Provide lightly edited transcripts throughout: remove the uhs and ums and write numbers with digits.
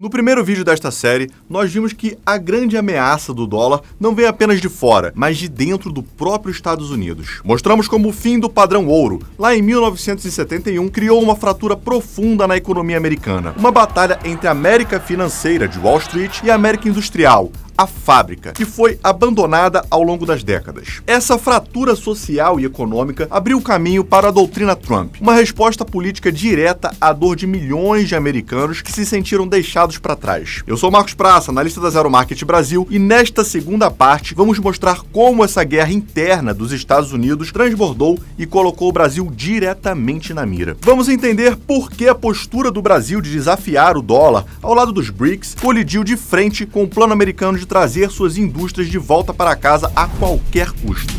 No primeiro vídeo desta série, nós vimos que a grande ameaça do dólar não vem apenas de fora, mas de dentro do próprio Estados Unidos. Mostramos como o fim do padrão ouro, lá em 1971, criou uma fratura profunda na economia americana. Uma batalha entre a América financeira de Wall Street e a América industrial, a fábrica, que foi abandonada ao longo das décadas. Essa fratura social e econômica abriu caminho para a doutrina Trump, uma resposta política direta à dor de milhões de americanos que se sentiram deixados para trás. Eu sou Marcos Praça, analista da Zero Market Brasil, e nesta segunda parte vamos mostrar como essa guerra interna dos Estados Unidos transbordou e colocou o Brasil diretamente na mira. Vamos entender por que a postura do Brasil de desafiar o dólar ao lado dos BRICS colidiu de frente com o plano americano de trazer suas indústrias de volta para casa a qualquer custo.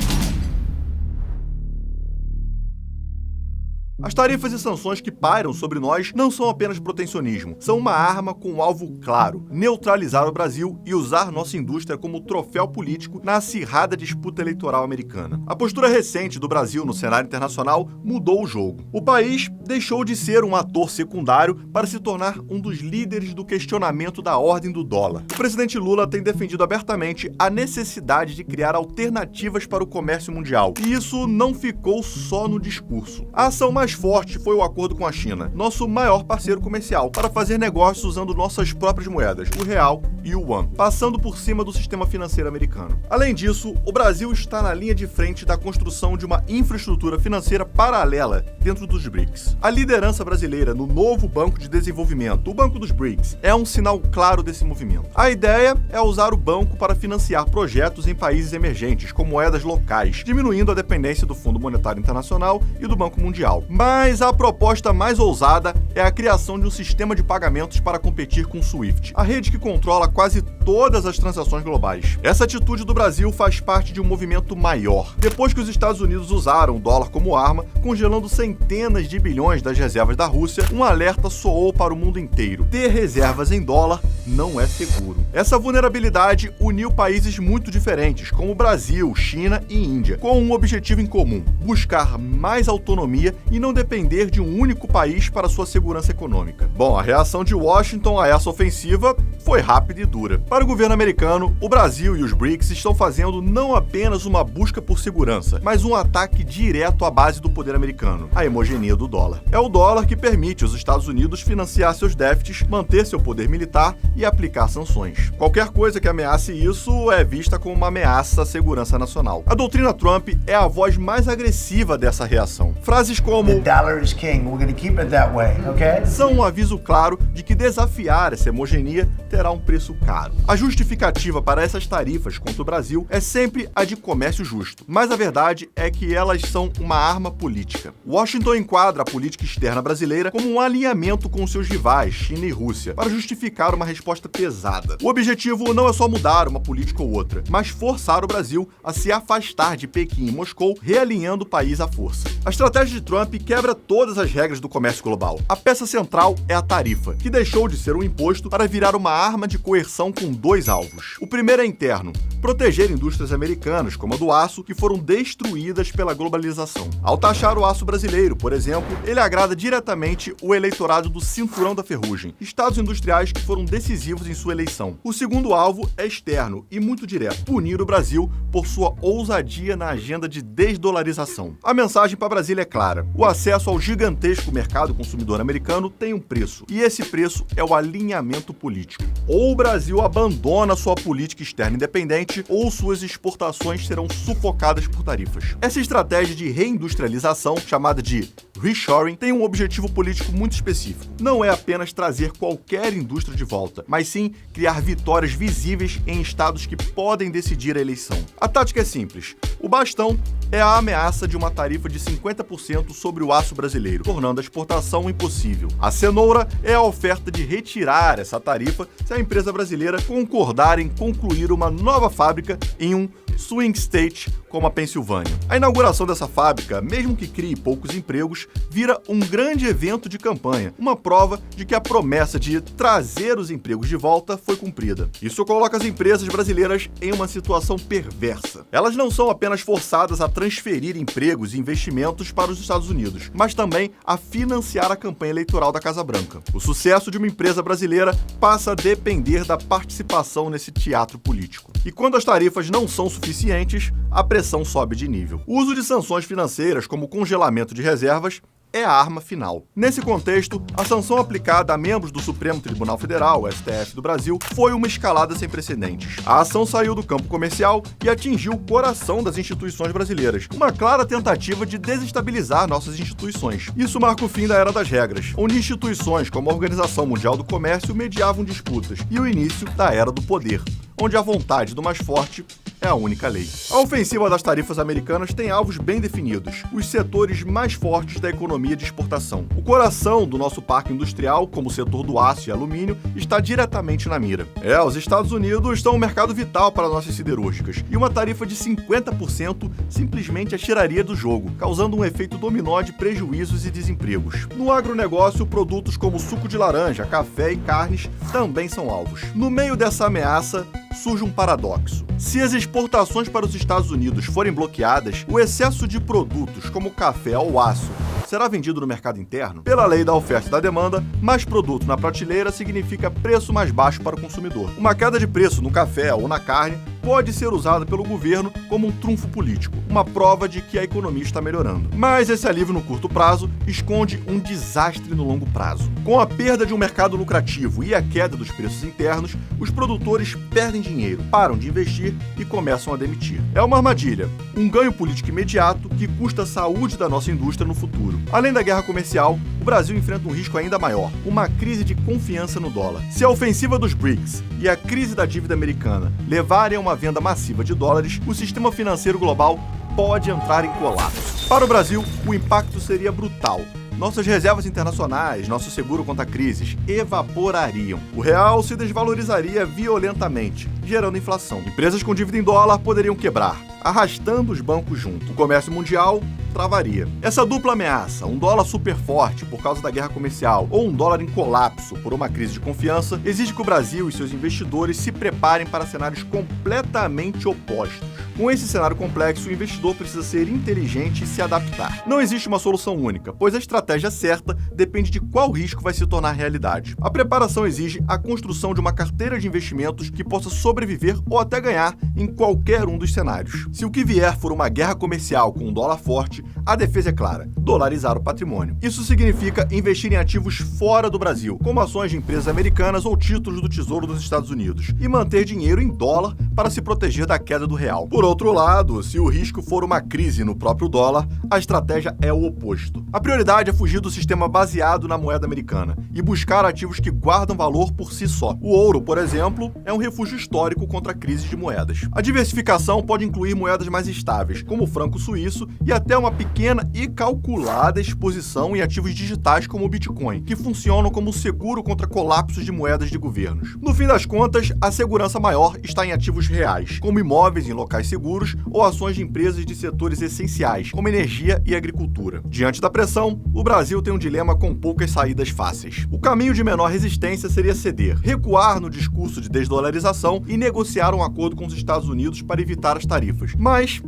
As tarifas e sanções que pairam sobre nós não são apenas protecionismo, são uma arma com um alvo claro: neutralizar o Brasil e usar nossa indústria como troféu político na acirrada disputa eleitoral americana. A postura recente do Brasil no cenário internacional mudou o jogo. O país deixou de ser um ator secundário para se tornar um dos líderes do questionamento da ordem do dólar. O presidente Lula tem defendido abertamente a necessidade de criar alternativas para o comércio mundial, e isso não ficou só no discurso. A ação mais forte foi o acordo com a China, nosso maior parceiro comercial, para fazer negócios usando nossas próprias moedas, o real e o yuan, passando por cima do sistema financeiro americano. Além disso, o Brasil está na linha de frente da construção de uma infraestrutura financeira paralela dentro dos BRICS. A liderança brasileira no novo Banco de Desenvolvimento, o Banco dos BRICS, é um sinal claro desse movimento. A ideia é usar o banco para financiar projetos em países emergentes com moedas locais, diminuindo a dependência do Fundo Monetário Internacional e do Banco Mundial. Mas a proposta mais ousada é a criação de um sistema de pagamentos para competir com o SWIFT, a rede que controla quase todas as transações globais. Essa atitude do Brasil faz parte de um movimento maior. Depois que os Estados Unidos usaram o dólar como arma, congelando centenas de bilhões das reservas da Rússia, um alerta soou para o mundo inteiro: ter reservas em dólar não é seguro. Essa vulnerabilidade uniu países muito diferentes, como Brasil, China e Índia, com um objetivo em comum: buscar mais autonomia e não depender de um único país para sua segurança econômica. Bom, a reação de Washington a essa ofensiva foi rápida e dura. Para o governo americano, o Brasil e os BRICS estão fazendo não apenas uma busca por segurança, mas um ataque direto à base do poder americano, a hegemonia do dólar. É o dólar que permite aos Estados Unidos financiar seus déficits, manter seu poder militar e aplicar sanções. Qualquer coisa que ameace isso é vista como uma ameaça à segurança nacional. A doutrina Trump é a voz mais agressiva dessa reação. Frases como "The dollar is king, we're going to keep it that way, okay?" são um aviso claro de que desafiar essa hegemonia terá um preço caro. A justificativa para essas tarifas contra o Brasil é sempre a de comércio justo, mas a verdade é que elas são uma arma política. Washington enquadra a política externa brasileira como um alinhamento com seus rivais, China e Rússia, para justificar uma resposta pesada. O objetivo não é só mudar uma política ou outra, mas forçar o Brasil a se afastar de Pequim e Moscou, realinhando o país à força. A estratégia de Trump quebra todas as regras do comércio global. A peça central é a tarifa, que deixou de ser um imposto para virar uma arma de coerção com dois alvos. O primeiro é interno: proteger indústrias americanas, como a do aço, que foram destruídas pela globalização. Ao taxar o aço brasileiro, por exemplo, ele agrada diretamente o eleitorado do Cinturão da Ferrugem, estados industriais que foram decisivos em sua eleição. O segundo alvo é externo e muito direto: punir o Brasil por sua ousadia na agenda de desdolarização. A mensagem para Brasília é clara: o acesso ao gigantesco mercado consumidor americano tem um preço, e esse preço é o alinhamento político. Ou o Brasil abandona sua política externa independente, ou suas exportações serão sufocadas por tarifas. Essa estratégia de reindustrialização, chamada de reshoring, tem um objetivo político muito específico. Não é apenas trazer qualquer indústria de volta, mas sim criar vitórias visíveis em estados que podem decidir a eleição. A tática é simples: o bastão é a ameaça de uma tarifa de 50% sobre o aço brasileiro, tornando a exportação impossível. A cenoura é a oferta de retirar essa tarifa se a empresa brasileira concordar em concluir uma nova fábrica em um swing state como a Pensilvânia. A inauguração dessa fábrica, mesmo que crie poucos empregos, vira um grande evento de campanha, uma prova de que a promessa de trazer os empregos de volta foi cumprida. Isso coloca as empresas brasileiras em uma situação perversa. Elas não são apenas forçadas a transferir empregos e investimentos para os Estados Unidos, mas também a financiar a campanha eleitoral da Casa Branca. O sucesso de uma empresa brasileira passa a depender da participação nesse teatro político. E quando as tarifas não são suficientes, a pressão sobe de nível. O uso de sanções financeiras, como o congelamento de reservas, é a arma final. Nesse contexto, a sanção aplicada a membros do Supremo Tribunal Federal, STF do Brasil, foi uma escalada sem precedentes. A ação saiu do campo comercial e atingiu o coração das instituições brasileiras, uma clara tentativa de desestabilizar nossas instituições. Isso marca o fim da Era das Regras, onde instituições como a Organização Mundial do Comércio mediavam disputas, e o início da Era do Poder, onde a vontade do mais forte é a única lei. A ofensiva das tarifas americanas tem alvos bem definidos, os setores mais fortes da economia de exportação. O coração do nosso parque industrial, como o setor do aço e alumínio, está diretamente na mira. Os Estados Unidos são um mercado vital para nossas siderúrgicas, e uma tarifa de 50% simplesmente as tiraria do jogo, causando um efeito dominó de prejuízos e desempregos. No agronegócio, produtos como suco de laranja, café e carnes também são alvos. No meio dessa ameaça, surge um paradoxo. Se as exportações para os Estados Unidos forem bloqueadas, o excesso de produtos como café ou aço será vendido no mercado interno? Pela lei da oferta e da demanda, mais produto na prateleira significa preço mais baixo para o consumidor. Uma queda de preço no café ou na carne pode ser usada pelo governo como um trunfo político, uma prova de que a economia está melhorando. Mas esse alívio no curto prazo esconde um desastre no longo prazo. Com a perda de um mercado lucrativo e a queda dos preços internos, os produtores perdem dinheiro, param de investir e começam a demitir. É uma armadilha, um ganho político imediato que custa a saúde da nossa indústria no futuro. Além da guerra comercial, o Brasil enfrenta um risco ainda maior, uma crise de confiança no dólar. Se a ofensiva dos BRICS e a crise da dívida americana levarem a uma venda massiva de dólares, o sistema financeiro global pode entrar em colapso. Para o Brasil, o impacto seria brutal. Nossas reservas internacionais, nosso seguro contra crises, evaporariam. O real se desvalorizaria violentamente, gerando inflação. Empresas com dívida em dólar poderiam quebrar, arrastando os bancos junto. O comércio mundial travaria. Essa dupla ameaça, um dólar super forte por causa da guerra comercial ou um dólar em colapso por uma crise de confiança, exige que o Brasil e seus investidores se preparem para cenários completamente opostos. Com esse cenário complexo, o investidor precisa ser inteligente e se adaptar. Não existe uma solução única, pois a estratégia certa depende de qual risco vai se tornar realidade. A preparação exige a construção de uma carteira de investimentos que possa sobreviver ou até ganhar em qualquer um dos cenários. Se o que vier for uma guerra comercial com um dólar forte, a defesa é clara: dolarizar o patrimônio. Isso significa investir em ativos fora do Brasil, como ações de empresas americanas ou títulos do Tesouro dos Estados Unidos, e manter dinheiro em dólar para se proteger da queda do real. Por outro lado, se o risco for uma crise no próprio dólar, a estratégia é o oposto. A prioridade é fugir do sistema baseado na moeda americana e buscar ativos que guardam valor por si só. O ouro, por exemplo, é um refúgio histórico contra crises de moedas. A diversificação pode incluir moedas mais estáveis, como o franco suíço, e até uma pequena e calculada exposição em ativos digitais como o Bitcoin, que funcionam como seguro contra colapsos de moedas de governos. No fim das contas, a segurança maior está em ativos reais, como imóveis em locais seguros ou ações de empresas de setores essenciais, como energia e agricultura. Diante da pressão, o Brasil tem um dilema com poucas saídas fáceis. O caminho de menor resistência seria ceder, recuar no discurso de desdolarização e negociar um acordo com os Estados Unidos para evitar as tarifas. Mas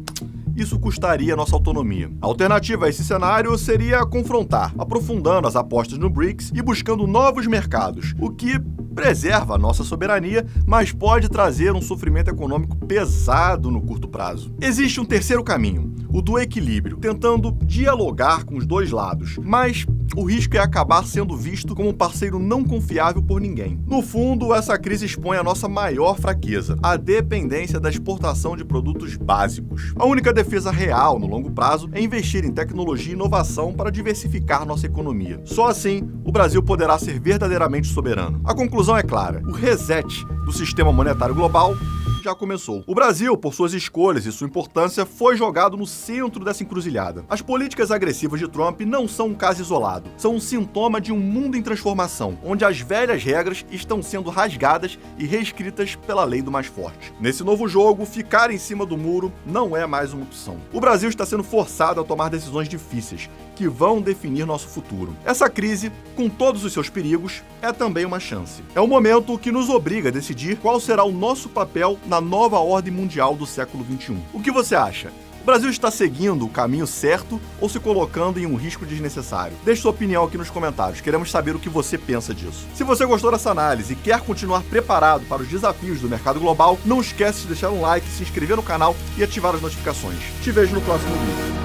isso custaria nossa autonomia. A alternativa a esse cenário seria confrontar, aprofundando as apostas no BRICS e buscando novos mercados, o que preserva a nossa soberania, mas pode trazer um sofrimento econômico pesado no curto prazo. Existe um terceiro caminho, o do equilíbrio, tentando dialogar com os dois lados, mas o risco é acabar sendo visto como um parceiro não confiável por ninguém. No fundo, essa crise expõe a nossa maior fraqueza, a dependência da exportação de produtos básicos. A única defesa real no longo prazo é investir em tecnologia e inovação para diversificar nossa economia. Só assim, o Brasil poderá ser verdadeiramente soberano. A conclusão é clara: o reset do sistema monetário global já começou. O Brasil, por suas escolhas e sua importância, foi jogado no centro dessa encruzilhada. As políticas agressivas de Trump não são um caso isolado, são um sintoma de um mundo em transformação, onde as velhas regras estão sendo rasgadas e reescritas pela lei do mais forte. Nesse novo jogo, ficar em cima do muro não é mais uma opção. O Brasil está sendo forçado a tomar decisões difíceis, que vão definir nosso futuro. Essa crise, com todos os seus perigos, é também uma chance. É um momento que nos obriga a decidir qual será o nosso papel na nova ordem mundial do século XXI. O que você acha? O Brasil está seguindo o caminho certo ou se colocando em um risco desnecessário? Deixe sua opinião aqui nos comentários, queremos saber o que você pensa disso. Se você gostou dessa análise e quer continuar preparado para os desafios do mercado global, não esquece de deixar um like, se inscrever no canal e ativar as notificações. Te vejo no próximo vídeo.